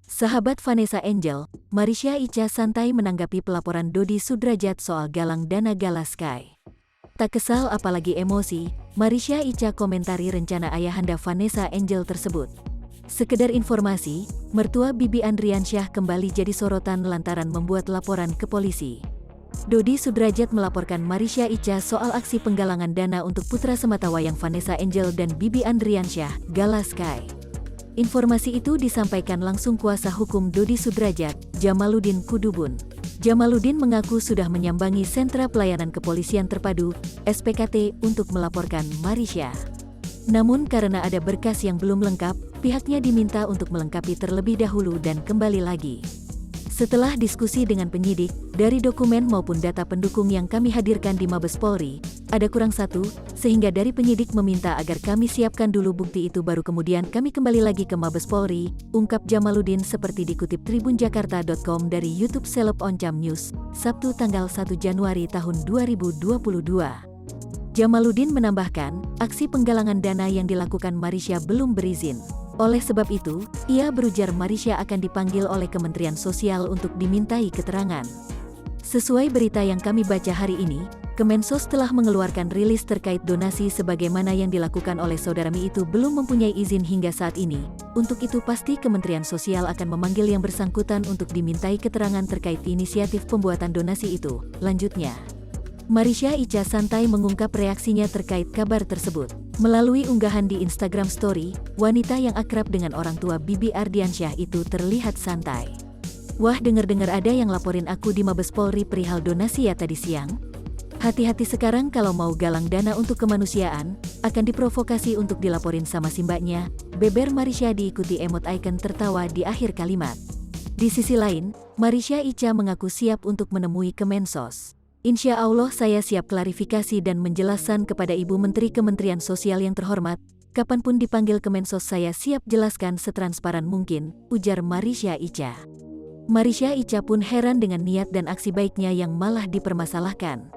Sahabat Vanessa Angel, Marisha Ica santai menanggapi pelaporan Dodi Sudrajat soal galang dana Gala Sky. Tak kesal apalagi emosi, Marisha Ica komentari rencana ayahanda Vanessa Angel tersebut. Sekedar informasi, mertua Bibi Andriansyah kembali jadi sorotan lantaran membuat laporan ke polisi. Dodi Sudrajat melaporkan Marisha Ica soal aksi penggalangan dana untuk putra sematawayang Vanessa Angel dan Bibi Andriansyah, Gala Sky. Informasi itu disampaikan langsung kuasa hukum Dodi Sudrajat, Jamaluddin Kudubun. Jamaluddin mengaku sudah menyambangi Sentra Pelayanan Kepolisian Terpadu, SPKT, untuk melaporkan Marisha. Namun karena ada berkas yang belum lengkap, pihaknya diminta untuk melengkapi terlebih dahulu dan kembali lagi. Setelah diskusi dengan penyidik, dari dokumen maupun data pendukung yang kami hadirkan di Mabes Polri, ada kurang satu, sehingga dari penyidik meminta agar kami siapkan dulu bukti itu baru kemudian kami kembali lagi ke Mabes Polri, ungkap Jamaluddin seperti dikutip tribunjakarta.com dari YouTube Seleb Oncam News, Sabtu tanggal 1 Januari tahun 2022. Jamaluddin menambahkan, aksi penggalangan dana yang dilakukan Marisha belum berizin. Oleh sebab itu, ia berujar Marisha akan dipanggil oleh Kementerian Sosial untuk dimintai keterangan. Sesuai berita yang kami baca hari ini, Kemensos telah mengeluarkan rilis terkait donasi sebagaimana yang dilakukan oleh saudara Mi itu belum mempunyai izin hingga saat ini. Untuk itu pasti Kementerian Sosial akan memanggil yang bersangkutan untuk dimintai keterangan terkait inisiatif pembuatan donasi itu. Lanjutnya, Marisha Ica santai mengungkap reaksinya terkait kabar tersebut. Melalui unggahan di Instagram Story, wanita yang akrab dengan orang tua Bibi Ardiansyah itu terlihat santai. Wah, dengar-dengar ada yang laporin aku di Mabes Polri perihal donasi ya tadi siang. Hati-hati sekarang kalau mau galang dana untuk kemanusiaan, akan diprovokasi untuk dilaporin sama si mbaknya, beber Marisha diikuti emot icon tertawa di akhir kalimat. Di sisi lain, Marisha Ica mengaku siap untuk menemui Kemensos. Insya Allah saya siap klarifikasi dan menjelaskan kepada Ibu Menteri Kementerian Sosial yang terhormat, kapanpun dipanggil Kemensos saya siap jelaskan setransparan mungkin, ujar Marisha Ica. Marisha Ica pun heran dengan niat dan aksi baiknya yang malah dipermasalahkan.